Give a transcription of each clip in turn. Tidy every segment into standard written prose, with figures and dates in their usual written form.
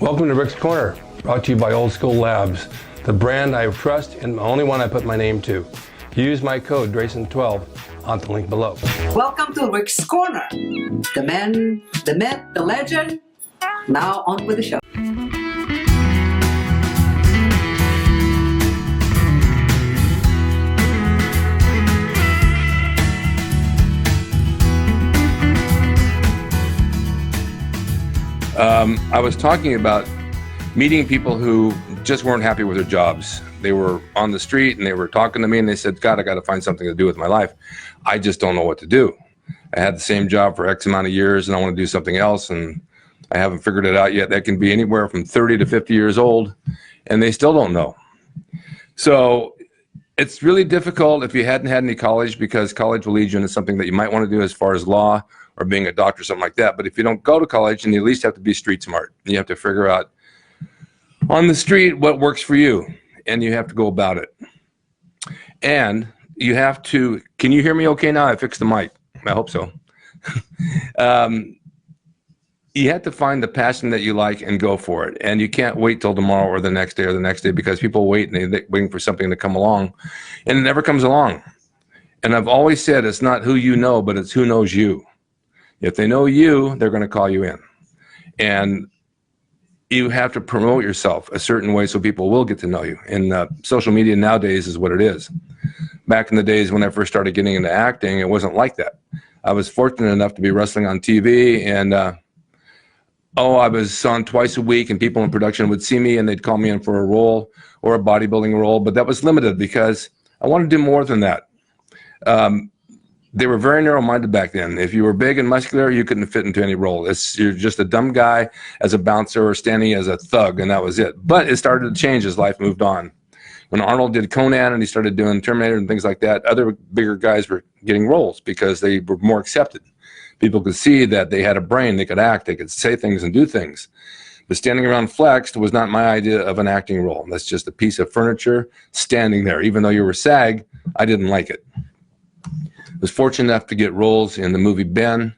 Welcome to Rick's Corner, brought to you by Old School Labs, the brand I trust and the only one I put my name to. Use my code drasin12 on the link below. Welcome to Rick's Corner. The man, the myth, the legend. Now on with the show. I was talking about meeting people who just weren't happy with their jobs. They were on the street and they were talking to me and they said, God, I got to find something to do with my life. I just don't know what to do. I had the same job for X amount of years and I want to do something else and I haven't figured it out yet. That can be anywhere from 30 to 50 years old and they still don't know. So it's really difficult if you hadn't had any college, because college will lead you into something that you might want to do as far as law or being a doctor or something like that. But if you don't go to college, then you at least have to be street smart. You have to figure out on the street what works for you, and you have to go about it. And you have to, can you hear me okay now? I fixed the mic. I hope so. You have to find the passion that you like and go for it. And you can't wait till tomorrow or the next day, because people wait and they're waiting for something to come along, and it never comes along. And I've always said it's not who you know, but it's who knows you. If they know you, they're going to call you in. And you have to promote yourself a certain way so people will get to know you. And social media nowadays is what it is. Back in the days when I first started getting into acting, it wasn't like that. I was fortunate enough to be wrestling on TV, and I was on twice a week, and people in production would see me and they'd call me in for a role or a bodybuilding role, but that was limited because I wanted to do more than that. They were very narrow-minded back then. If you were big and muscular, you couldn't fit into any role. You're just a dumb guy as a bouncer or standing as a thug, and that was it. But it started to change as life moved on. When Arnold did Conan and he started doing Terminator and things like that, other bigger guys were getting roles because they were more accepted. People could see that they had a brain, they could act, they could say things and do things. But standing around flexed was not my idea of an acting role. That's just a piece of furniture standing there. Even though you were SAG, I didn't like it. I was fortunate enough to get roles in the movie Ben.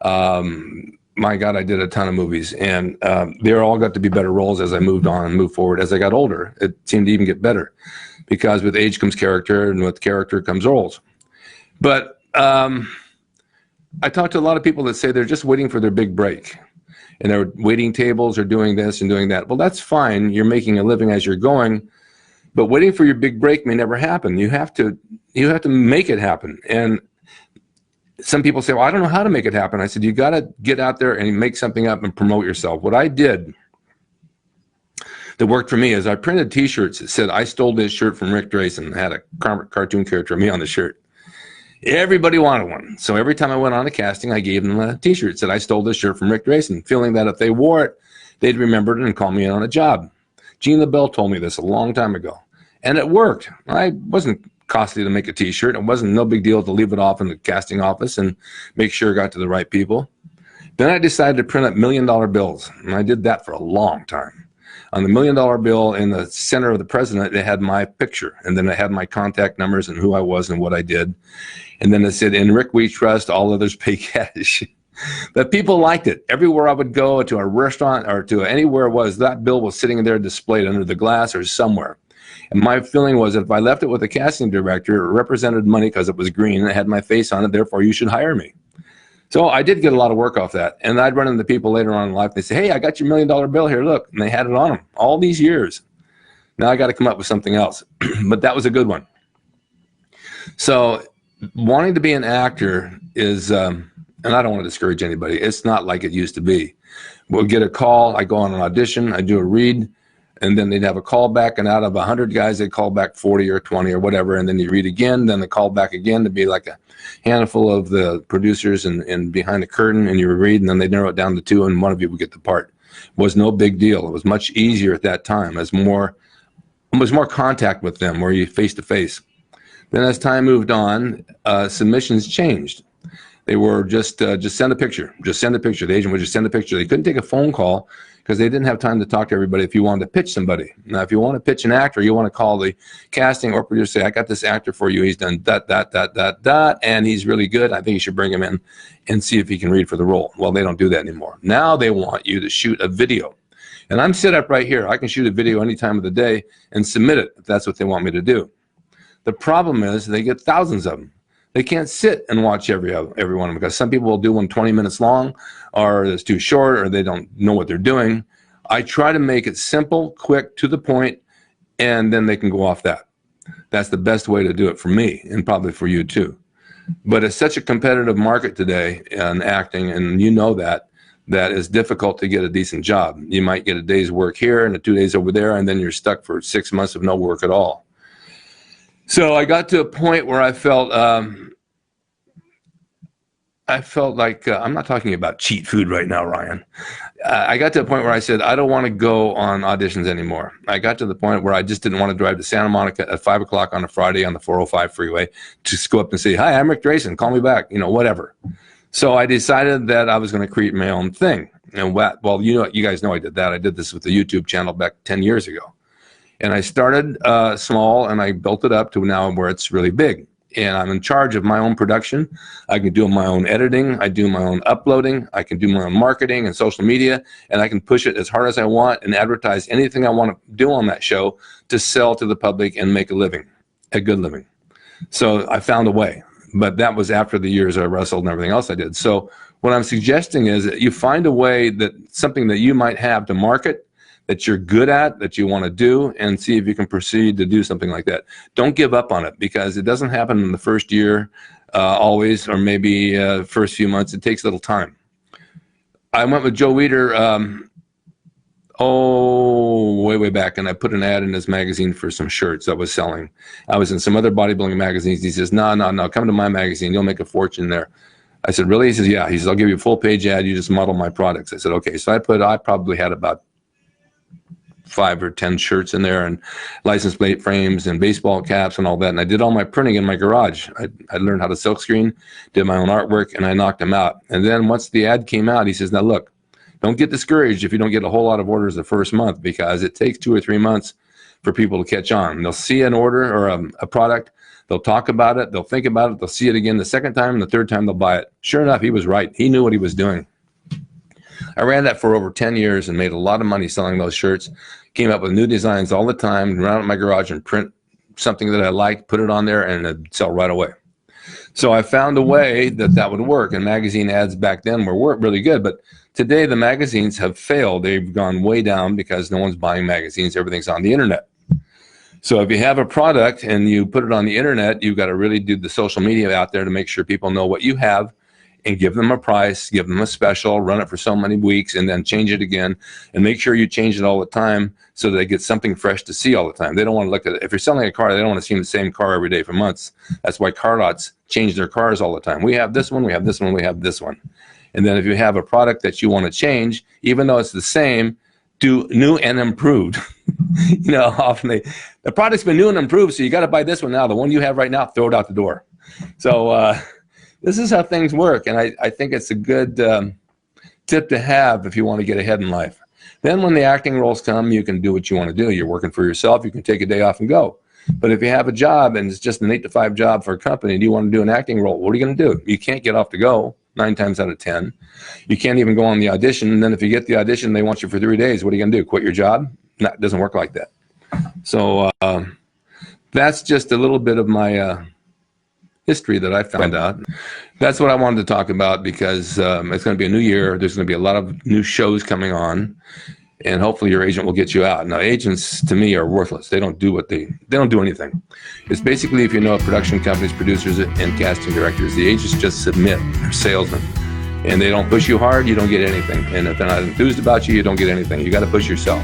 My God, I did a ton of movies, and they all got to be better roles as I moved on and moved forward. As I got older, it seemed to even get better, because with age comes character, and with character comes roles. But I talked to a lot of people that say they're just waiting for their big break, and they're waiting tables or doing this and doing that. Well, that's fine. You're making a living as you're going, but waiting for your big break may never happen. You have to make it happen. And some people say, well, I don't know how to make it happen. I said, you got to get out there and make something up and promote yourself. What I did that worked for me is I printed t-shirts that said, I stole this shirt from Rick Drasin. I had a cartoon character of me on the shirt. Everybody wanted one. So every time I went on a casting, I gave them a t-shirt that said, I stole this shirt from Rick Drasin, feeling that if they wore it, they'd remember it and call me in on a job. Gene LaBelle told me this a long time ago, and it worked. I wasn't costly to make a t-shirt. It wasn't no big deal to leave it off in the casting office and make sure it got to the right people. Then I decided to print up $1 million bills, and I did that for a long time. On the $1 million bill in the center of the president, they had my picture, and then I had my contact numbers and who I was and what I did. And then it said, in Rick we trust, all others pay cash. But people liked it. Everywhere I would go, to a restaurant or to anywhere it was, that bill was sitting there displayed under the glass or somewhere. And my feeling was that if I left it with a casting director, it represented money because it was green and it had my face on it, therefore you should hire me. So I did get a lot of work off that. And I'd run into people later on in life, they say, hey, I got your $1 million bill here, look. And they had it on them all these years. Now I got to come up with something else. But that was a good one. So wanting to be an actor is, and I don't want to discourage anybody, it's not like it used to be. We'll get a call, I go on an audition, I do a read, and then they'd have a call back, and out of 100 guys, they'd call back 40 or 20 or whatever, and then you read again, then they call back again to be like a handful of the producers and behind the curtain, and you read, and then they narrow it down to 2, and one of you would get the part. It was no big deal. It was much easier at that time. It was more contact with them, where you face to face. Then as time moved on, submissions changed. They were just send a picture, just send a picture. The agent would just send a picture. They couldn't take a phone call because they didn't have time to talk to everybody if you wanted to pitch somebody. Now, if you want to pitch an actor, you want to call the casting or producer, say, I got this actor for you. He's done that, and he's really good. I think you should bring him in and see if he can read for the role. Well, they don't do that anymore. Now they want you to shoot a video. And I'm set up right here. I can shoot a video any time of the day and submit it if that's what they want me to do. The problem is they get thousands of them. They can't sit and watch every one of them, because some people will do one 20 minutes long, or it's too short, or they don't know what they're doing. I try to make it simple, quick, to the point, and then they can go off that. That's the best way to do it for me, and probably for you too. But it's such a competitive market today in acting, and you know that it's difficult to get a decent job. You might get a day's work here and 2 days over there, and then you're stuck for 6 months of no work at all. So I got to a point where I felt like, I'm not talking about cheat food right now, Ryan. I got to a point where I said, I don't want to go on auditions anymore. I got to the point where I just didn't want to drive to Santa Monica at 5 o'clock on a Friday on the 405 freeway, just go up and say, hi, I'm Rick Drasin, call me back, you know, whatever. So I decided that I was going to create my own thing. And well, you guys know I did that. I did this with the YouTube channel back 10 years ago. And I started small, and I built it up to now where it's really big. And I'm in charge of my own production. I can do my own editing. I do my own uploading. I can do my own marketing and social media, and I can push it as hard as I want and advertise anything I want to do on that show to sell to the public and make a living, a good living. So I found a way, but that was after the years I wrestled and everything else I did. So what I'm suggesting is that you find a way, that something that you might have to market, that you're good at, that you want to do, and see if you can proceed to do something like that. Don't give up on it, because it doesn't happen in the first year always, or maybe first few months. It takes a little time. I went with Joe Weider way back, and I put an ad in his magazine for some shirts I was selling. I was in some other bodybuilding magazines. He says, no, come to my magazine. You'll make a fortune there. I said, really? He says, yeah. He says, I'll give you a full page ad. You just model my products. I said, okay. So I probably had about 5 or 10 shirts in there, and license plate frames and baseball caps and all that. And I did all my printing in my garage. I learned how to silkscreen, did my own artwork, and I knocked them out. And then once the ad came out, he says, now look, don't get discouraged if you don't get a whole lot of orders the first month, because it takes 2 or 3 months for people to catch on. They'll see an order or a product, they'll talk about it, they'll think about it, they'll see it again the second time, and the third time they'll buy it. Sure enough, he was right. He knew what he was doing. I ran that for over 10 years and made a lot of money selling those shirts. Came up with new designs all the time, run out of my garage and print something that I liked, put it on there, and it'd sell right away. So I found a way that would work, and magazine ads back then were really good. But today the magazines have failed. They've gone way down because no one's buying magazines. Everything's on the internet. So if you have a product and you put it on the internet, you've got to really do the social media out there to make sure people know what you have, and give them a price, give them a special, run it for so many weeks, and then change it again. And make sure you change it all the time so they get something fresh to see all the time. They don't want to look at it. If you're selling a car, they don't want to see the same car every day for months. That's why car lots change their cars all the time. We have this one, we have this one, we have this one. And then if you have a product that you want to change, even though it's the same, do new and improved. You know, often the product's been new and improved, so you got to buy this one now. The one you have right now, throw it out the door. So, this is how things work, and I think it's a good tip to have if you want to get ahead in life. Then when the acting roles come, you can do what you want to do. You're working for yourself. You can take a day off and go. But if you have a job and it's just an 8 to 5 job for a company and you want to do an acting role, what are you going to do? You can't get off to go 9 times out of 10. You can't even go on the audition, and then if you get the audition, they want you for 3 days. What are you going to do? Quit your job? No, it doesn't work like that. So that's just a little bit of my history that I found out. That's what I wanted to talk about, because it's going to be a new year. There's going to be a lot of new shows coming on, and hopefully your agent will get you out. Now, agents to me are worthless. They don't do they don't do anything. It's basically, if you know production companies, producers, and casting directors, the agents just submit. They're salesmen, and they don't push you hard. You don't get anything. And if they're not enthused about you, you don't get anything. You got to push yourself.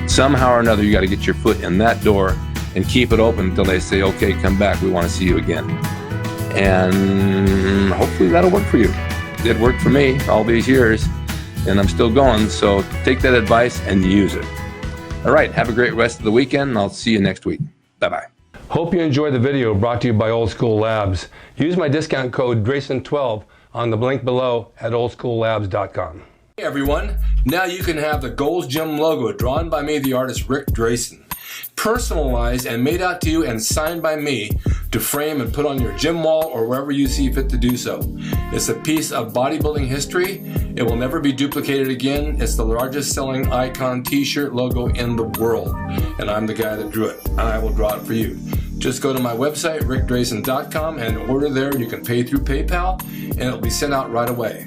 Somehow or another, you got to get your foot in that door and keep it open until they say, okay, come back. We want to see you again. And hopefully that'll work for you. It worked for me all these years, and I'm still going. So take that advice and use it. All right, have a great rest of the weekend, and I'll see you next week. Bye-bye. Hope you enjoyed the video brought to you by Old School Labs. Use my discount code DRASIN12 on the link below at oldschoollabs.com. Hey everyone, now you can have the Gold's Gym logo drawn by me, the artist Rick Drasin. personalized and made out to you and signed by me to frame and put on your gym wall or wherever you see fit to do so. It's a piece of bodybuilding history. It will never be duplicated again. It's the largest selling icon t-shirt logo in the world, and I'm the guy that drew it, and I will draw it for you. Just go to my website, rickdrasin.com, and order there. You can pay through PayPal, and it'll be sent out right away.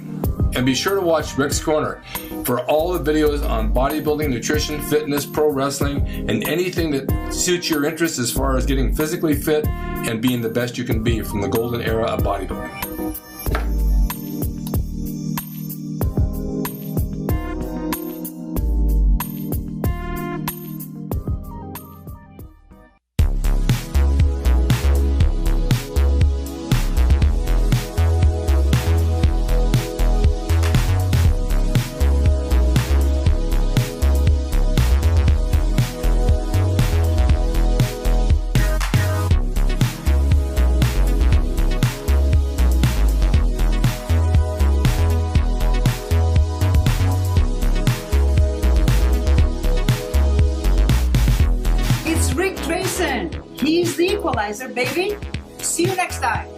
And be sure to watch Rick's Corner for all the videos on bodybuilding, nutrition, fitness, pro wrestling, and anything that suits your interest as far as getting physically fit and being the best you can be from the golden era of bodybuilding. He's the equalizer, baby. See you next time.